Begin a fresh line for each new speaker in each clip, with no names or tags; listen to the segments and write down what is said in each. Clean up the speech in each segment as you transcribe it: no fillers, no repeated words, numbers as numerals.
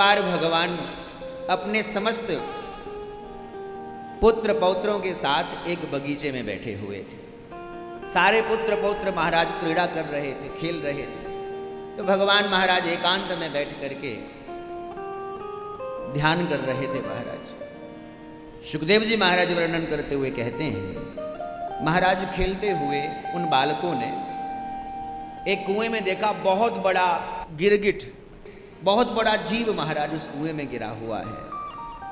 बार भगवान अपने समस्त पुत्र पौत्रों के साथ एक बगीचे में बैठे हुए थे। सारे पुत्र पौत्र महाराज क्रीड़ा कर रहे थे, खेल रहे थे। तो भगवान महाराज एकांत में बैठ करके ध्यान कर रहे थे। महाराज सुखदेव जी महाराज वर्णन करते हुए कहते हैं, महाराज खेलते हुए उन बालकों ने एक कुएं में देखा बहुत बड़ा गिरगिट, बहुत बड़ा जीव महाराज उस कुएं में गिरा हुआ है।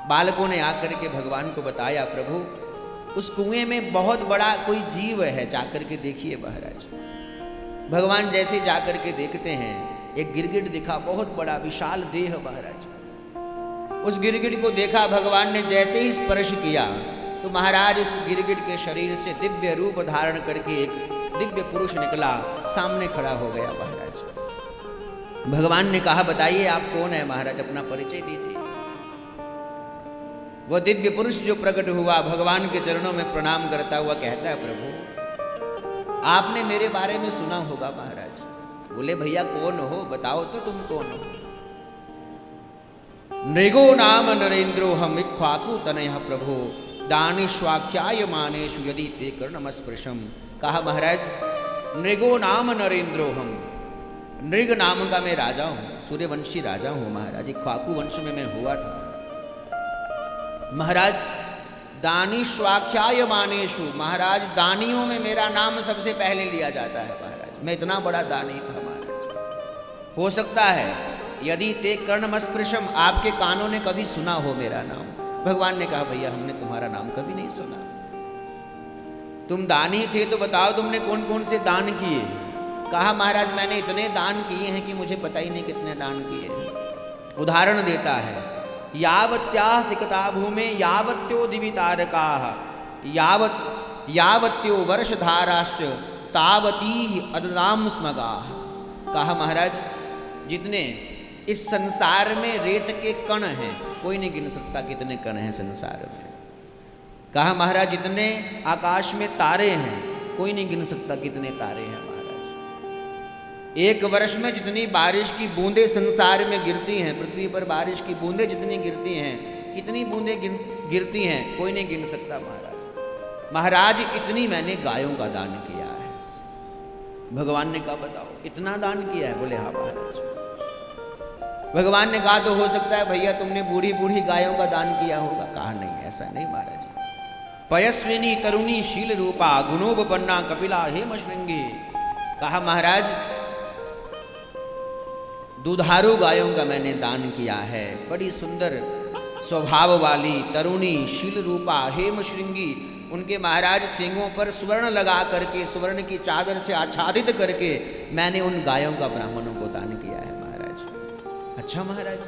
बालकों ने आकर के भगवान को बताया, प्रभु उस कुएं में बहुत बड़ा कोई जीव है, जाकर के देखिए महाराज। भगवान जैसे जाकर के देखते हैं, एक गिरगिट दिखा, बहुत बड़ा विशाल देह महाराज। उस गिरगिट को देखा, भगवान ने जैसे ही स्पर्श किया तो महाराज उस गिरगिट के शरीर से दिव्य रूप धारण करके एक दिव्य पुरुष निकला, सामने खड़ा हो गया महाराज। भगवान ने कहा, बताइए आप कौन है महाराज, अपना परिचय दीजिए। वह दिव्य पुरुष जो प्रकट हुआ भगवान के चरणों में प्रणाम करता हुआ कहता है, प्रभु आपने मेरे बारे में सुना होगा महाराज। बोले, भैया कौन हो, बताओ तो तुम कौन हो। नृगो नाम नरेंद्रो हम इक्ष्वाकु तनयः प्रभो दानिष्वाख्याय मानेषु यदि ते कर्णमस्पृशम। कहा, महाराज नृगो नाम नरेंद्रो हम, नृग नाम का मैं राजा हूँ, सूर्यवंशी राजा हूँ महाराज। इक्ष्वाकु वंश में मैं हुआ था महाराज। दानिष्वाख्याय मानेषु, महाराज दानियों में मेरा नाम सबसे पहले लिया जाता है महाराज। मैं इतना बड़ा दानी था महाराज। हो सकता है यदि ते कर्णमस्पृशम, आपके कानों ने कभी सुना हो मेरा नाम। भगवान ने कहा, भैया हमने तुम्हारा नाम कभी नहीं सुना। तुम दानी थे तो बताओ तुमने कौन कौन से दान किए। कहा, महाराज मैंने इतने दान किए हैं कि मुझे पता ही नहीं कितने दान किए हैं। उदाहरण देता है, यावत्याः सिकता भूमे यावत्यो दिवितारकाः यावत्यो वर्षधाराश्च तावती अदनाम स्मगाः। कहा, महाराज जितने इस संसार में रेत के कण हैं, कोई नहीं गिन सकता कितने कण हैं संसार में। कहा, महाराज जितने आकाश में तारे हैं, कोई नहीं गिन सकता कितने तारे हैं महाराज। एक वर्ष में जितनी बारिश की बूंदें संसार में गिरती हैं, पृथ्वी पर बारिश की बूंदें जितनी गिरती हैं, कितनी बूंदें गिरती हैं कोई नहीं गिन सकता महाराज। महाराज इतनी मैंने गायों का दान किया है। भगवान ने कहा, बताओ इतना दान किया है। बोले, हाँ महाराज। भगवान ने कहा, तो हो सकता है भैया तुमने बूढ़ी बूढ़ी गायों का दान किया होगा। कहा, नहीं ऐसा नहीं महाराज। पयस्विनी तरुणी शील रूपा गुणोपन्ना कपिला हेम श्रृंगी। कहा, महाराज दुधारू गायों का मैंने दान किया है। बड़ी सुंदर स्वभाव वाली तरुणी शील रूपा हेम श्रृंगी, उनके महाराज सींगों पर स्वर्ण लगा करके, स्वर्ण की चादर से आच्छादित करके मैंने उन गायों का ब्राह्मणों को दान किया है महाराज। अच्छा महाराज,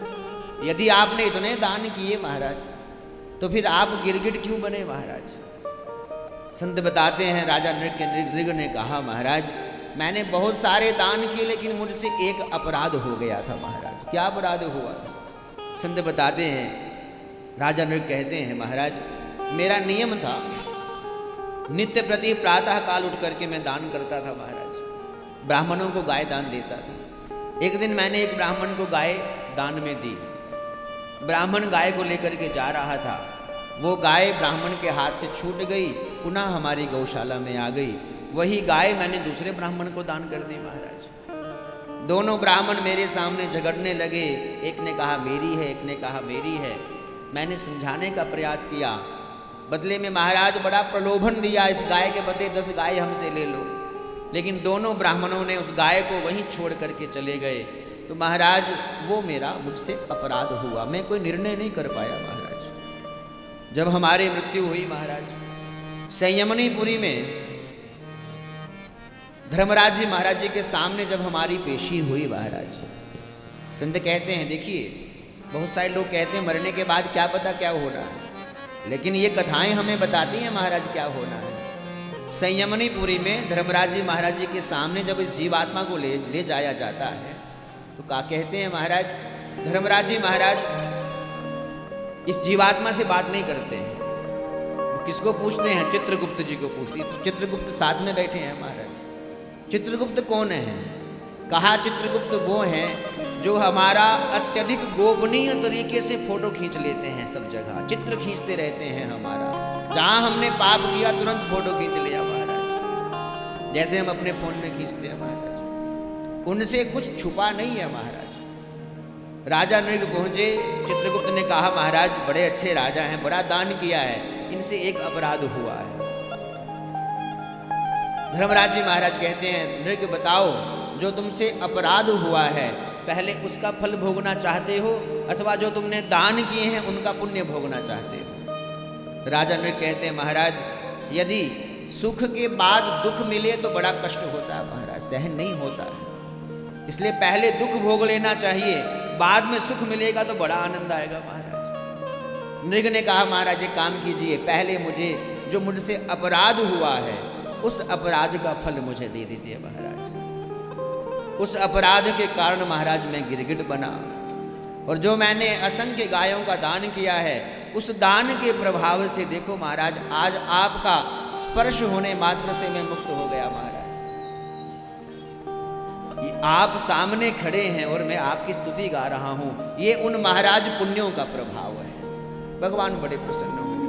यदि आपने इतने दान किए महाराज, तो फिर आप गिरगिट क्यों बने महाराज। संत बताते हैं, राजा नृग ने कहा, महाराज मैंने बहुत सारे दान किए लेकिन मुझसे एक अपराध हो गया था महाराज। क्या अपराध हुआ था। संत बताते हैं, राजा नृग कहते हैं, महाराज मेरा नियम था, नित्य प्रति प्रातः काल उठ करके मैं दान करता था महाराज। ब्राह्मणों को गाय दान देता था। एक दिन मैंने एक ब्राह्मण को गाय दान में दी। ब्राह्मण गाय को लेकर के जा रहा था, वो गाय ब्राह्मण के हाथ से छूट गई, पुनः हमारी गौशाला में आ गई। वही गाय मैंने दूसरे ब्राह्मण को दान कर दी महाराज। दोनों ब्राह्मण मेरे सामने झगड़ने लगे। एक ने कहा मेरी है, एक ने कहा मेरी है। मैंने समझाने का प्रयास किया, बदले में महाराज बड़ा प्रलोभन दिया, इस गाय के बदले 10 गाय हमसे ले लो। लेकिन दोनों ब्राह्मणों ने उस गाय को वहीं छोड़ करके चले गए। तो महाराज वो मेरा मुझसे अपराध हुआ, मैं कोई निर्णय नहीं कर पाया महाराज। जब हमारी मृत्यु हुई महाराज, संयमनीपुरी में धर्मराज जी महाराज जी के सामने जब हमारी पेशी हुई महाराज, संत कहते हैं, देखिए बहुत सारे लोग कहते हैं मरने के बाद क्या पता क्या होना है, लेकिन ये कथाएं हमें बताती हैं महाराज क्या होना है। संयमनीपुरी में धर्मराज जी महाराज जी के सामने जब इस जीवात्मा को ले जाया जाता है तो क्या कहते हैं महाराज, धर्मराज जी महाराज इस जीवात्मा से बात नहीं करते हैं। किसको पूछते हैं? चित्रगुप्त जी को पूछते हैं। चित्रगुप्त साथ में बैठे हैं महाराज। चित्रगुप्त कौन है? कहा चित्रगुप्त वो हैं जो हमारा अत्यधिक गोपनीय तरीके से फोटो खींच लेते हैं, सब जगह चित्र खींचते रहते हैं हमारा। जहां हमने पाप किया तुरंत फोटो खींच लिया महाराज, जैसे हम अपने फोन में खींचते हैं महाराज। उनसे कुछ छुपा नहीं है महाराज। राजा नृग पहुंचे, चित्रगुप्त ने कहा महाराज बड़े अच्छे राजा हैं, बड़ा दान किया है, इनसे एक अपराध हुआ है। धर्मराज जी महाराज कहते हैं नृग बताओ जो तुमसे अपराध हुआ है, पहले उसका फल भोगना चाहते हो अथवा जो तुमने दान किए हैं उनका पुण्य भोगना चाहते हो? राजा नृग कहते हैं महाराज यदि सुख के बाद दुख मिले तो बड़ा कष्ट होता है महाराज, सहन नहीं होता है, इसलिए पहले दुख भोग लेना चाहिए, बाद में सुख मिलेगा तो बड़ा आनंद आएगा महाराज। नृग ने कहा महाराज एक काम कीजिए, पहले मुझे जो मुझसे अपराध हुआ है उस अपराध का फल मुझे दे दीजिए महाराज। उस अपराध के कारण महाराज मैं गिरगिट बना, और जो मैंने असंख्य गायों का दान किया है उस दान के प्रभाव से देखो महाराज आज आपका स्पर्श होने मात्र से मैं मुक्त हो गया महाराज। ये आप सामने खड़े हैं और मैं आपकी स्तुति गा रहा हूं, ये उन महाराज पुण्यों का प्रभाव है। भगवान बड़े प्रसन्न हुए।